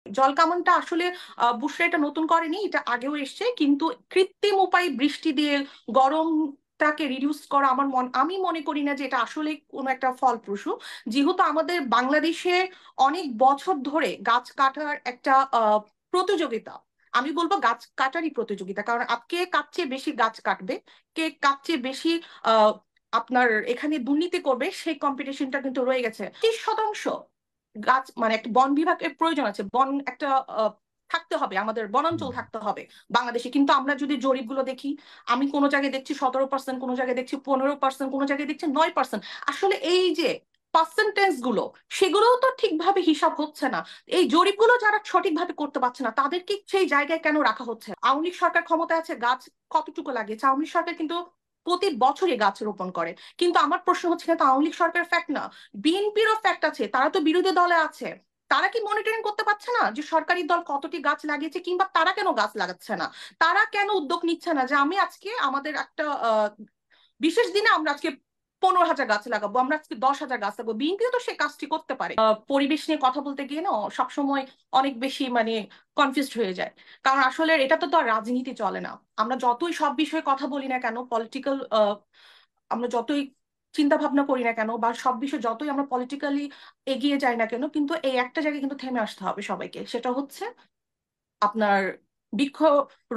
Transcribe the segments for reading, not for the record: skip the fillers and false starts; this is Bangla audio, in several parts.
জলকামানটা আসলে বুশরা এটা নতুন করেনি, এটা আগেও এসছে, কিন্তু কৃত্রিম উপায়ে বৃষ্টি দিয়ে গরমটাকে রিডিউস করা আমি মনে করি না যে এটা আসলে কোনো একটা ফলপ্রসূ। যেহেতু আমাদের বাংলাদেশে অনেক বছর ধরে গাছ কাটার একটা প্রতিযোগিতা, আমি বলবো গাছ কাটারই প্রতিযোগিতা, কারণ কে কার চেয়ে বেশি গাছ কাটবে, কে কার চেয়ে বেশি আহ আপনার এখানে দুর্নীতি করবে, সেই কম্পিটিশনটা কিন্তু রয়ে গেছে। 30% গাছ মানে একটা বন বিভাগের প্রয়োজন আছে, বন একটা থাকতে হবে, আমাদের হুম। বনাঞ্চল থাকতে হবে বাংলাদেশে। কিন্তু আমরা যদি জরিপগুলো দেখি, আমি কোনো জায়গায় দেখছি 17%, কোনো জায়গায় দেখছি 15%, কোনো জায়গায় দেখছি 9%। আসলে এই যে পার্সেন্টেজ গুলো, সেগুলোও তো ঠিকভাবে হিসাব হচ্ছে না। এই জরিপগুলো যারা সঠিকভাবে করতে পারছে না, তাদেরকে সেই জায়গায় কেন রাখা হচ্ছে? আওয়ামী লীগ সরকার ক্ষমতায় আছে, গাছ কতটুকু লাগিয়েছে? আওয়ামী লীগ সরকার কিন্তু প্রতি বছরই গাছ রোপণ করে। কিন্তু আমার প্রশ্ন হচ্ছে, না তো আওয়ামী লীগ সরকার ফ্যাক্ট না, বিএনপিরও ফ্যাক্ট আছে, তারা তো বিরোধী দলে আছে। তারা কি মনিটরিং করতে পারছে না যে সরকারি দল কতটি গাছ লাগিয়েছে, কিংবা তারা কেন গাছ লাগাচ্ছে না? তারা কেন উদ্যোগ নিচ্ছে না যে আমি আজকে আমাদের একটা বিশেষ দিনে আমরা আজকে 15,000 গাছ লাগাবো, আমরা আজকে 10,000 গাছ লাগাবো? বিএনপিও তো সে কাজটি করতে পারে। পরিবেশ নিয়ে কথা বলতে গিয়ে না সবসময় অনেক বেশি মানে কনফিউজড হয়ে যায়, কারণ আসলে এটা তো আর রাজনীতি চলে না। আমরা যতই সব বিষয়ে কথা বলি না কেন, পলিটিক্যাল আমরা যতই চিন্তা ভাবনা করি না কেন, বা সব বিষয়ে যতই আমরা পলিটিক্যালি এগিয়ে যাই না কেন, কিন্তু এই একটা জায়গায় কিন্তু থেমে আসতে হবে সবাইকে, সেটা হচ্ছে আপনার বৃক্ষ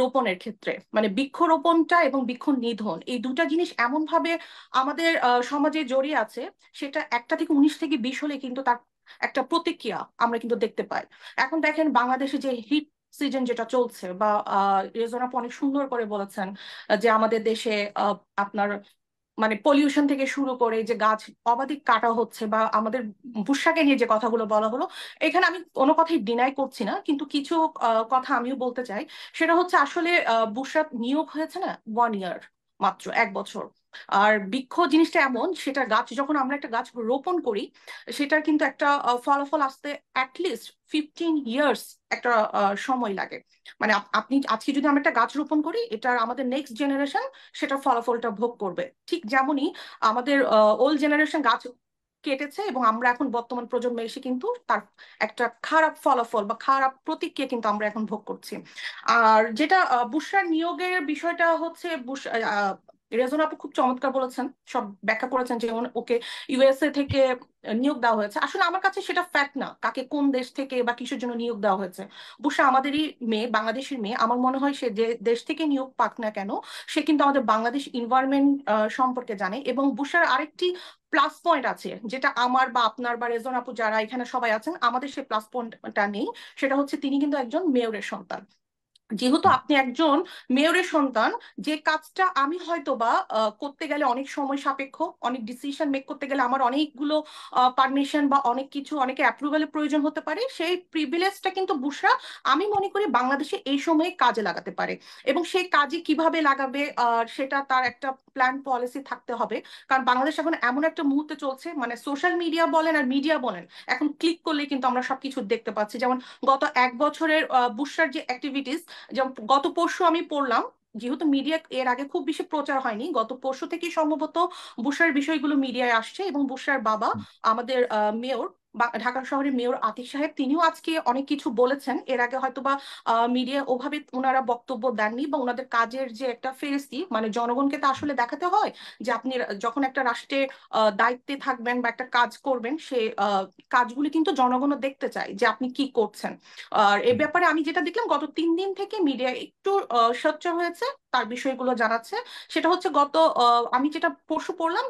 রোপণের ক্ষেত্রে। মানে বৃক্ষরোপণটা এবং বৃক্ষ নিধন, এই দুটা জিনিস এমন ভাবে আমাদের সমাজে জড়িয়ে আছে, সেটা 1 থেকে 19 থেকে 20 হলে কিন্তু তার একটা প্রতিক্রিয়া আমরা কিন্তু দেখতে পাই। এখন দেখেন বাংলাদেশে যে হিট সিজন যেটা চলছে, বা রেজনা আপু অনেক সুন্দর করে বলেছেন যে আমাদের দেশে আপনার মানে পলিউশন থেকে শুরু করে যে গাছ অবাধে কাটা হচ্ছে, বা আমাদের বুশরাকে নিয়ে যে কথাগুলো বলা হলো, এখানে আমি কোনো কথাই ডিনাই করছি না, কিন্তু কিছু কথা আমিও বলতে চাই। সেটা হচ্ছে আসলে বুশরা নিয়োগ হয়েছে না 1 ইয়ার, মাত্র 1 বছর। আর বৃক্ষ জিনিসটা এমন, সেটা গাছ যখন আমরা একটা গাছ রোপণ করি, সেটার কিন্তু একটা ফলাফল আসতে অ্যাটলিস্ট 15 ইয়ার্স একটা সময় লাগে। মানে আপনি আজকে যদি আমরা একটা গাছ রোপণ করি, এটার আমাদের নেক্সট জেনারেশন সেটা ফলাফলটা ভোগ করবে। ঠিক যেমনই আমাদের ওল্ড জেনারেশন গাছ কেটেছে, এবং আমরা এখন বর্তমান প্রজন্মে এসে কিন্তু তার একটা খারাপ ফলাফল বা খারাপ প্রতিক্রিয়া কিন্তু আমরা এখন ভোগ করছি। আর যেটা বুশরার নিয়োগের বিষয়টা হচ্ছে, রেজনা আপু খুব চমৎকার বলেছেন, সব ব্যাখ্যা করেছেন, যেমন ওকে ইউএসএ থেকে নিয়োগ দেওয়া হয়েছে। আসলে আমার কাছে সেটা ফ্যাক্ট না, কাকে কোন দেশ থেকে বা কিসের জন্য নিয়োগ দেওয়া হয়েছে। বুশরা আমাদেরই মেয়ে, বাংলাদেশের মেয়ে। আমার মনে হয় সে যে দেশ থেকে নিয়োগ পাক না কেন, সে কিন্তু আমাদের বাংলাদেশ ইনভায়রনমেন্ট সম্পর্কে জানে। এবং বুশরার আরেকটি প্লাস পয়েন্ট আছে, যেটা আমার বা আপনার বা রেজন আপু যারা এখানে সবাই আছেন, আমাদের সেই প্লাস পয়েন্টটা নেই। সেটা হচ্ছে তিনি কিন্তু একজন মেয়রের সন্তান। যেহেতু আপনি একজন মেয়রের সন্তান, যে কাজটা আমি হয়তো বা করতে গেলে অনেক সময় সাপেক্ষ, অনেক ডিসিশন মেক করতে গেলে আমার অনেকগুলো পারমিশন বা অনেক কিছু, অনেকে অ্যাপ্রুভালের প্রয়োজন হতে পারে, সেই প্রিভিলেজটা কিন্তু বুশরা আমি মনে করি বাংলাদেশে এই সময়ে কাজে লাগাতে পারে। এবং সেই কাজে কিভাবে লাগাবে, সেটা তার একটা প্ল্যান পলিসি থাকতে হবে। কারণ বাংলাদেশ এখন এমন একটা মুহূর্তে চলছে, মানে সোশ্যাল মিডিয়া বলেন আর মিডিয়া বলেন, এখন ক্লিক করলে কিন্তু আমরা সবকিছু দেখতে পাচ্ছি। যেমন গত 1 বছরের বুশরার যে অ্যাক্টিভিটিস, যেমন গত পরশু আমি পড়লাম, যেহেতু মিডিয়া এর আগে খুব বেশি প্রচার হয়নি, গত পরশু থেকে সম্ভবত বুশরার বিষয়গুলো মিডিয়ায় আসছে। এবং বুশরার বাবা আমাদের মেয়র, ঢাকা শহরের মেয়র আতিক সাহেব, তিনিও আজকে অনেক কিছু বলেছেন। এর আগে হয়তোবা মিডিয়া ওভাবে ওনারা বক্তব্য দেননি, বা ওনাদের কাজের যে একটা ফেরেস্তি, মানে জনগণকে তো আসলে দেখাতে হয় যে আপনি যখন একটা রাষ্ট্রে দায়িত্বে থাকবেন বা একটা কাজ করবেন, সে কাজগুলি কিন্তু জনগণও দেখতে চায় যে আপনি কি করছেন। আর এ ব্যাপারে আমি যেটা দেখলাম, গত 3 দিন থেকে মিডিয়া একটু সোচ্চার হয়েছে, তার বিষয়গুলো জানাচ্ছে। সেটা হচ্ছে গত আমি যেটা পরশু পড়লাম,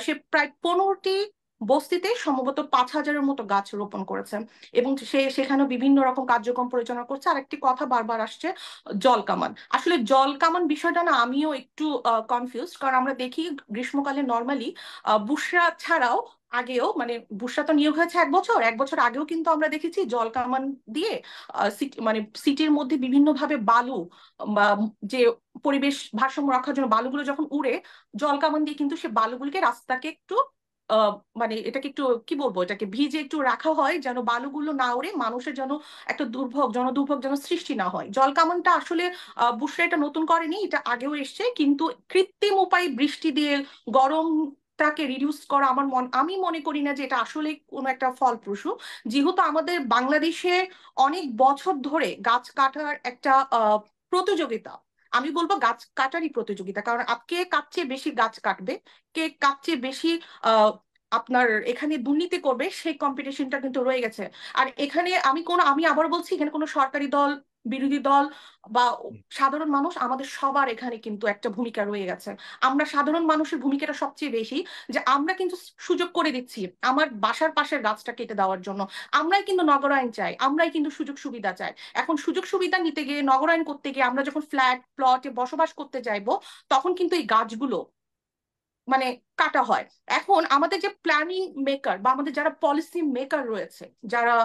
সে প্রায় 15টি বস্তিতে সম্ভবত 5,000-এর মতো গাছ রোপণ করেছে। এবং সে সেখানে বিভিন্ন রকম কার্যক্রম পরিচালনা করছে। আর একটি কথা বারবার আসছে, জল কামান। আসলে জল কামান বিষয়টা না আমিও একটু কনফিউজ, কারণ আমরা দেখি গ্রীষ্মকালে নর্মালি বুশরা ছাড়াও আগেও, মানে বুশরা তো নিয়োগ হয়েছে 1 বছর, 1 বছর আগেও কিন্তু আমরা দেখেছি জল কামান দিয়ে মানে সিটির মধ্যে বিভিন্ন ভাবে বালু বা যে পরিবেশ ভারসাম্য রক্ষার জন্য বালুগুলো যখন উড়ে, জল কামান দিয়ে কিন্তু সে বালুগুলোকে রাস্তাকে একটু আহ মানে এটাকে একটু কি বলবো, এটাকে ভিজে একটু রাখা হয়, যেন বালুগুলো না উড়ে মানুষের যেন একটা জনদুর্ভোগ যেন সৃষ্টি না হয়। জল কামানটা আসলে বুশরা এটা নতুন করেনি, এটা আগেও এসছে, কিন্তু কৃত্রিম উপায়ে বৃষ্টি দিয়ে গরম টাকে রিডিউস করা আমি মনে করি না যে এটা আসলে কোনো একটা ফলপ্রসূ, যেহেতু আমাদের বাংলাদেশে অনেক বছর ধরে গাছ কাটার একটা প্রতিযোগিতা, আমি বলবো গাছ কাটারই প্রতিযোগিতা, কারণ কে কার চেয়ে বেশি গাছ কাটবে, কে কার চেয়ে বেশি আহ আপনার এখানে দুর্নীতি করবে, সেই কম্পিটিশনটা কিন্তু রয়ে গেছে। আর এখানে আমি আবার বলছি, এখানে কোনো সরকারি দল, বিরোধী দল বা সাধারণ মানুষ, আমাদের সবার এখানে কিন্তু একটা ভূমিকা রয়ে গেছে। আমরা সাধারণ মানুষের ভূমিকাটা সবচেয়ে বেশি, যে আমরা কিন্তু সুযোগ করে দিচ্ছি আমার বাসার পাশের গাছটা কেটে দেওয়ার জন্য। আমরাই কিন্তু নগরায়ণ চাই, আমরাই কিন্তু সুযোগ সুবিধা চাই। এখন সুযোগ সুবিধা নিতে গিয়ে, নগরায়ণ করতে গিয়ে আমরা যখন ফ্ল্যাট প্লটে বসবাস করতে যাইবো, তখন কিন্তু এই গাছগুলো মানে কাটা হয়। এখন আমাদের যে প্ল্যানিং মেকার বা আমাদের যারা পলিসি মেকার রয়েছে, যারা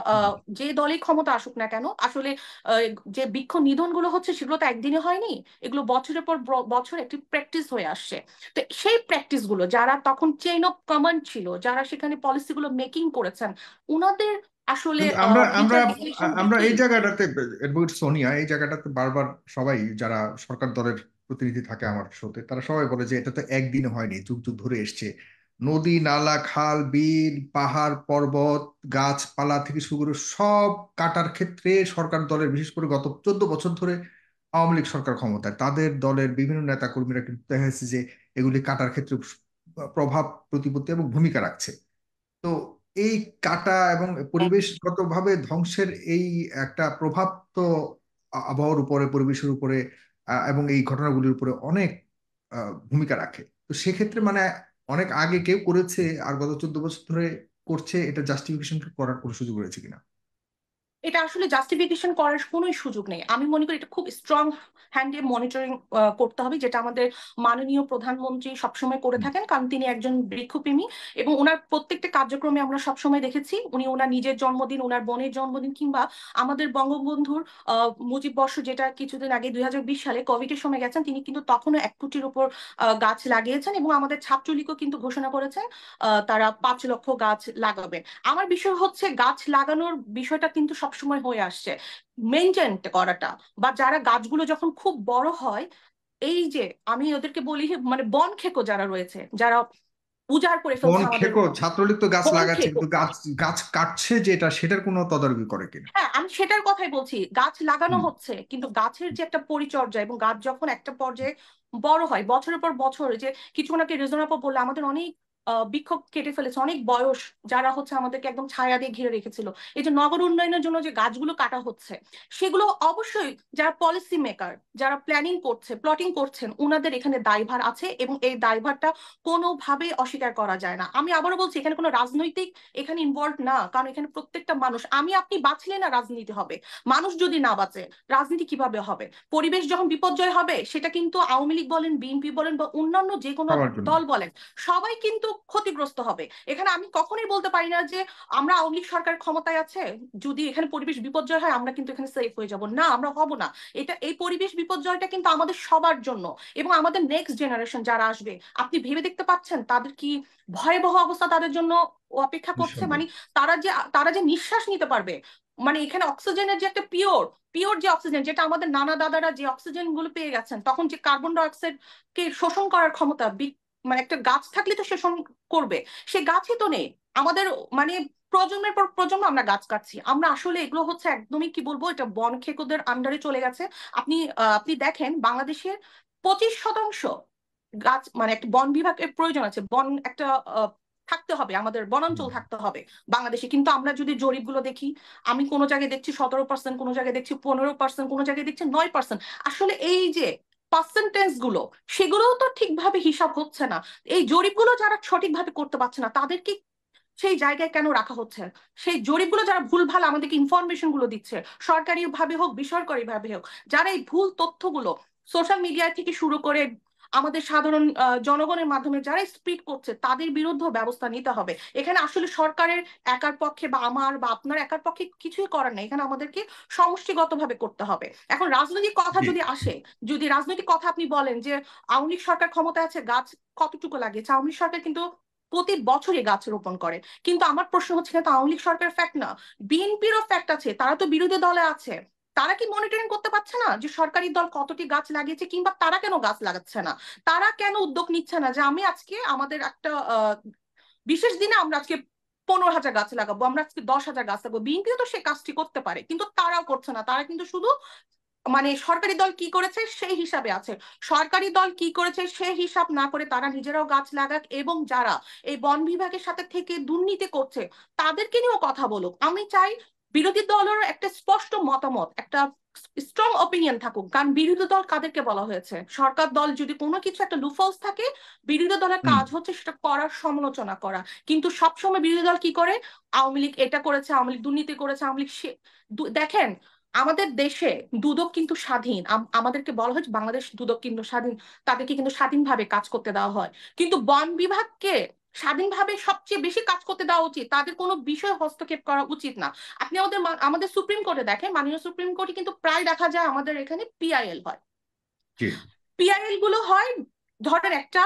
যে দলই ক্ষমতা আসুক না কেন, আসলে আহ, যে বৃক্ষ নিধন গুলো হচ্ছে সেগুলো তো একদিনে হয়নি, এগুলো বছরের পর বছর একটি প্র্যাকটিস হয়ে আসছে। তো সেই প্র্যাকটিস গুলো যারা তখন চেইন অফ কমান্ড ছিল, যারা সেখানে পলিসি গুলো মেকিং করেছেন, উনাদের আসলে কিন্তু আমরা আমরা বিচার বিশ্লেষণটা আমরা কি? এই জায়গাটাতে, অ্যাডভোকেট সোনিয়া, এই জায়গাটাতে বারবার সবাই যারা সরকার দলের প্রতিনিধি থাকে আমার শোতে, তারা সবাই বলে যে এটা তো একদিনে হয়নি, যুগ যুগ ধরে এসছে। নদী নালা খাল বিল পাহাড় পর্বত গাছপালা থেকে শুরু করে সব কাটার ক্ষেত্রে সরকার দলের, বিশেষ করে গত 14 বছর ধরে আওয়ামী লীগ সরকার ক্ষমতায়, তাদের দলের বিভিন্ন নেতা কর্মীরা কিন্তু দেখা যাচ্ছে যে এগুলি কাটার ক্ষেত্রে প্রভাব প্রতিপত্তি এবং ভূমিকা রাখছে। তো এই কাটা এবং পরিবেশগতভাবে ধ্বংসের এই একটা প্রভাব তো আবহাওয়ার উপরে, পরিবেশের উপরে এবং এই ঘটনাগুলির উপরে অনেক ভূমিকা রাখে। তো সেক্ষেত্রে মানে অনেক আগে কেউ করেছে আর গত 14 বছর ধরে করছে, এটা জাস্টিফিকেশন করার কোনো সুযোগ রয়েছে কিনা? এটা আসলে জাস্টিফিকেশন করার কোনো সুযোগ নেই। আমি মনে করি এটা খুব স্ট্রং হ্যান্ডে মনিটরিং করতে হবে, যেটা আমাদের মাননীয় প্রধানমন্ত্রী সবসময় করে হুম। থাকেন, কারণ তিনি একজন বৃক্ষপ্রেমী। এবং ওনার প্রত্যেকটা কার্যক্রমে আমরা সবসময় দেখেছি, উনি ওনার নিজের জন্মদিন, ওনার বোনের জন্মদিন, কিংবা আমাদের বঙ্গবন্ধুর মুজিব বর্ষ, যেটা কিছুদিন আগে 2020 সালে কোভিড এর সময় গেছেন, তিনি কিন্তু তখনও 1 কোটির উপর গাছ লাগিয়েছেন। এবং আমাদের ছাত্রলীগও কিন্তু ঘোষণা করেছেন তারা 5 লক্ষ গাছ লাগাবেন। আমার বিষয় হচ্ছে, গাছ লাগানোর বিষয়টা কিন্তু সবসময় হয়ে আসছে, মেনটেন করাটা, বা যারা গাছগুলো যখন খুব বড় হয়, এই যে আমি ওদেরকে বলি, মানে বন খেকো যারা রয়েছে, যারা উজাড় করে বন ফেলছে আমাদের খেকো, ছাত্রলীগ তো গাছ বন লাগাচ্ছে খেকো। কিন্তু গাছ গাছ কাটছে যেটা, সেটার কোনো তদারকি করে কিনা? হ্যাঁ, আমি সেটার কথাই বলছি, গাছ লাগানো হুম। হচ্ছে, কিন্তু গাছের যে একটা পরিচর্যা, এবং গাছ যখন একটা পর্যায়ে বড় হয়, বছরের পর বছর, যে কিছুক্ষণ আগে রিজনেবল বললে, আমাদের অনেক বৃক্ষ কেটে ফেলেছে, অনেক বয়স, যারা হচ্ছে আমাদেরকে একদম ছায়া দিয়ে ঘিরে রেখেছিল। এই যে নগর উন্নয়নের জন্য যে গাছগুলো কাটা হচ্ছে, সেগুলো অবশ্যই যারা পলিসি মেকার, যারা প্ল্যানিং করছে, প্লটিং করছেন, ওনাদের এখানে দায়ভার আছে, এবং এই দায়ভারটা কোনোভাবেই অস্বীকার করা যায় না। আমি আবারও বলছি, এখানে কোনো রাজনৈতিক এখানে ইনভলভ না, কারণ এখানে প্রত্যেকটা মানুষ, আমি আপনি বাঁচলে না রাজনীতি হবে, মানুষ যদি না বাঁচে রাজনীতি কিভাবে হবে? পরিবেশ যখন বিপর্যয় হবে, সেটা কিন্তু আওয়ামী লীগ বলেন, বিএনপি বলেন, বা অন্যান্য যে কোনো সবার জন্য। দল বলেন, সবাই কিন্তু ক্ষতিগ্রস্ত হবে। এখানে আমি কখনোই বলতে পারি না যে আমরা আওয়ামী লীগ সরকার ক্ষমতায় আছে, যদি এখানে পরিবেশ বিপর্যয় হয় আমরা কিন্তু এখানে সেফ হয়ে যাব, না, আমরা হব না। এই পরিবেশ বিপর্যয়টা কিন্তু আমাদের সবার জন্য, এবং আমাদের নেক্সট জেনারেশন যারা আসবে, আপনি ভেবে দেখতে পাচ্ছেন তাদের কি ভয়াবহ অবস্থা তাদের জন্য অপেক্ষা করছে। নিঃসন্দেহে। মানে তারা যে নিঃশ্বাস নিতে পারবে, মানে এখানে অক্সিজেনের যে একটা পিওর পিওর যে অক্সিজেন, যেটা আমাদের নানা দাদারা যে অক্সিজেন গুলো পেয়ে গেছেন, তখন যে কার্বন ডাই অক্সাইড কে শোষণ করার ক্ষমতা, মানে একটা গাছ থাকলে তো শোষণ করবে, সে গাছই তো নেই আমাদের। মানে প্রজন্মের পর প্রজন্ম আমরা গাছ কাটছি, আমরা আসলে এগুলো হচ্ছে একদমই, কি বলবো, এটা বন খেকোদের আন্ডারে চলে গেছে। আপনি দেখেন, বাংলাদেশের 25% গাছ, মানে একটা বন বিভাগের প্রয়োজন আছে, বন একটা থাকতে হবে, আমাদের হুম। বনাঞ্চল থাকতে হবে বাংলাদেশে। কিন্তু আমরা যদি জরিপগুলো দেখি, আমি কোনো জায়গায় দেখছি 17%, কোনো জায়গায় দেখছি 15%, কোনো জায়গায় দেখছি 9%। আসলে এই যে পার্সেন্টেজ গুলো, সেগুলোও তো ঠিকভাবে হিসাব হচ্ছে না। এই জরিপগুলো যারা সঠিকভাবে করতে পারছে না, তাদেরকে সেই জায়গায় কেন রাখা হচ্ছে? সেই জরিপগুলো যারা ভুলভাল আমাদেরকে ইনফরমেশন গুলো দিচ্ছে, সরকারি ভাবে হোক বেসরকারি ভাবে হোক, যারা এই ভুল তথ্যগুলো সোশ্যাল মিডিয়া থেকে শুরু করে আমাদের সাধারণ জনগণের মাধ্যমে যারা স্প্রিড করছে, তাদের বিরুদ্ধে ব্যবস্থা নিতে হবে। এখানে আসলে সরকারের একার পক্ষে বা আমার বা আপনার একার পক্ষে কিছুই করার নেই, এখানে আমাদেরকে সমষ্টিগতভাবে করতে হবে। এখন রাজনৈতিক কথা জি। যদি আসে, যদি রাজনৈতিক কথা আপনি বলেন যে আওয়ামী লীগ সরকার ক্ষমতায় আছে, গাছ কতটুকু লাগিয়েছে? আওয়ামী লীগ সরকার কিন্তু প্রতি বছরই গাছ রোপণ করে। কিন্তু আমার প্রশ্ন হচ্ছে, কিন্তু আওয়ামী লীগ সরকার ফ্যাক্ট না, বিএনপিরও ফ্যাক্ট আছে, তারা তো বিরোধী দলে আছে, তারা কি মনিটরিং করতে পারছে না যে সরকারি দল কতটি গাছ লাগিয়েছে, কিংবা তারা কেন গাছ লাগাচ্ছে না, তারা কেন উদ্যোগ নিচ্ছে না যে আমি আজকে আমাদের একটা বিশেষ দিনে আমরা আজকে 15,000 গাছ লাগাবো, আমরা আজকে 10,000 গাছ লাগাবো। বিএনপিও তো সেই কাজটি করতে পারে, কিন্তু তারাও করছে না। তারা কিন্তু শুধু মানে সরকারি দল কি করেছে সেই হিসাবে আছে, সরকারি দল কি করেছে সেই হিসাব না করে তারা নিজেরাও গাছ লাগাক, এবং যারা এই বন বিভাগের সাথে থেকে দুর্নীতি করছে তাদেরকে নিয়েও কথা বলুক। আমি চাই বিরোধী দলের একটা স্পষ্ট মতামত, একটা স্ট্রং অপিনিয়ন থাকুক। কারণ বিরোধী দল কাদেরকে বলা হয়েছে? সরকার দল যদি কোনো কিছু একটা লুফলস থাকে, বিরোধী দলের হুম। কাজ হচ্ছে সেটা করার সমালোচনা করা। কিন্তু সবসময় বিরোধী দল কি করে? আওয়ামী লীগ এটা করেছে, আওয়ামী লীগ দুর্নীতি করেছে, আওয়ামী লীগ দেখেন আমাদের দেশে দুদক কিন্তু স্বাধীন। আমাদেরকে বলা হয়েছে বাংলাদেশ দুদক কিন্তু স্বাধীন, তাদেরকে কিন্তু স্বাধীনভাবে কাজ করতে দেওয়া হয়। কিন্তু বন বিভাগকে স্বাধীনভাবে সবচেয়ে বেশি কাজ করতে দেওয়া উচিত, তাদের কোনো বিষয় হস্তক্ষেপ করা উচিত না। আপনি আমাদের সুপ্রিম কোর্টে দেখেন, মাননীয় সুপ্রিম কোর্টে কিন্তু প্রায় দেখা যায় আমাদের এখানে পিআইএল হয়। জি। পিআইএল গুলো হয়, ধরেন একটা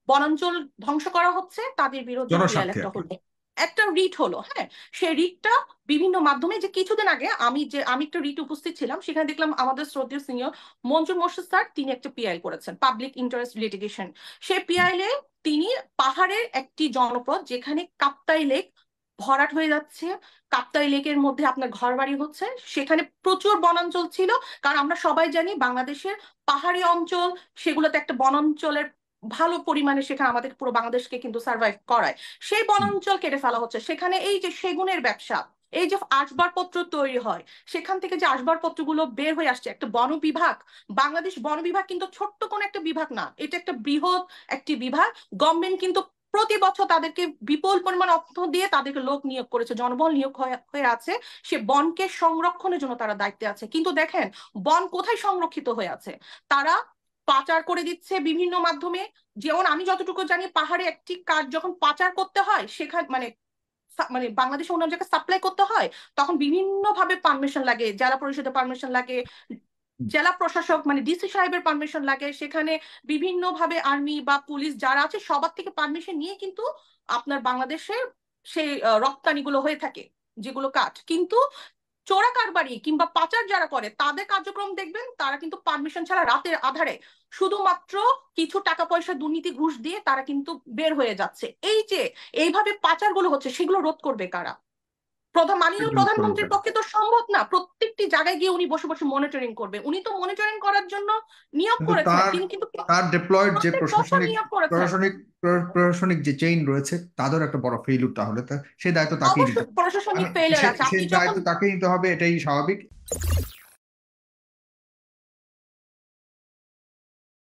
বনাঞ্চল ধ্বংস করা হচ্ছে, তাদের বিরুদ্ধে পিআইএল জনস্বার্থে একটা আর কি। হলো, একটা রিট হলো। হ্যাঁ, সেই রিটটা বিভিন্ন মাধ্যমে, যে কিছুদিন আগে আমি একটা রিট উপস্থিত ছিলাম, সেখানে দেখলাম আমাদের শ্রদ্ধেয় সিনিয়র মঞ্জুর মোর্শেদ স্যার তিনি একটা পিআইএল করেছেন, পাবলিক ইন্টারেস্ট লিটিগেশন। সেই পিআইএল এ তিনি পাহাড়ের একটি জনপদ যেখানে কাপ্তাই লেক ভরাট হয়ে যাচ্ছে, কাপ্তাই লেকের মধ্যে আপনার ঘর বাড়ি হচ্ছে, সেখানে প্রচুর বনাঞ্চল ছিল। কারণ আমরা সবাই জানি বাংলাদেশের পাহাড়ি অঞ্চল, সেগুলোতে একটা বনাঞ্চলের ভালো পরিমাণে, সেখানে আমাদের পুরো বাংলাদেশকে কিন্তু সার্ভাইভ করায়। সেই হুম। বনাঞ্চল কেটে ফেলা হচ্ছে, সেখানে এই যে সেগুনের ব্যবসা, এই যে আসবাবপত্র তৈরি হয়, সেখান থেকে যে আসবাবপত্রগুলো বের হয়ে আসছে, একটা বন বিভাগ, বাংলাদেশ বন বিভাগ কিন্তু ছোট্ট কোনো একটা বিভাগ না, এটা একটা বৃহৎ একটি বিভাগ। গভর্নমেন্ট কিন্তু প্রতি বছর তাদেরকে বিপুল পরিমাণ অর্থ দিয়ে তাদেরকে লোক নিয়োগ করেছে, জনবল নিয়োগ হয়ে আছে, সে বনকে সংরক্ষণের জন্য তারা দায়িত্বে আছে। কিন্তু দেখেন বন কোথায় সংরক্ষিত হয়ে আছে? তারা পাচার করে দিচ্ছে বিভিন্ন মাধ্যমে। যেমন আমি যতটুকু জানি, পাহাড়ে একটি কাঠ যখন পাচার করতে হয়, সেখানে মানে মানে বাংলাদেশে অন্য জায়গায় সাপ্লাই করতে হয়, তখন বিভিন্ন ভাবে পারমিশন লাগে, জেলা পরিষদের পারমিশন লাগে, জেলা প্রশাসক মানে ডিসি সাহেবের পারমিশন লাগে, সেখানে বিভিন্ন ভাবে আর্মি বা পুলিশ যারা আছে সবার থেকে পারমিশন নিয়ে কিন্তু আপনার বাংলাদেশে সেই রপ্তানিগুলো হয়ে থাকে, যেগুলো কাঠ। কিন্তু চোরা কারবারি কিংবা পাচার যারা করে তাদের কার্যক্রম দেখবেন, তারা কিন্তু পারমিশন ছাড়া রাতের আধারে শুধুমাত্র কিছু টাকা পয়সা দুর্নীতি ঘুষ দিয়ে তারা কিন্তু বের হয়ে যাচ্ছে। এই যে এইভাবে পাচারগুলো হচ্ছে, সেগুলো রোধ করবে কারা? মাননীয় বিদ্যুৎ করবে। প্রধানমন্ত্রীর পক্ষে তো সম্ভব না প্রত্যেকটি জায়গায় গিয়ে উনি বসে বসে মনিটরিং করবে। উনি তো মনিটরিং করার জন্য নিয়োগ কিন্তু করেছেন, তার তিনি কিন্তু তার ডিপ্লয়েড যে প্রত্যেক বছর প্রশাসনিক নিয়োগ করেছেন। প্রশাসনিক প্রশাসনিক যে চেইন রয়েছে তাদের একটা বড় ফেইলিউর, তাহলে তা সেই দায়িত্ব তাকেই নিতে অবশ্যই হবে। প্রশাসনিক আমি ফেলিয়ার আছে। সেই আপনি যখন দায়িত্ব তাকেই নিতে হবে, এটাই স্বাভাবিক।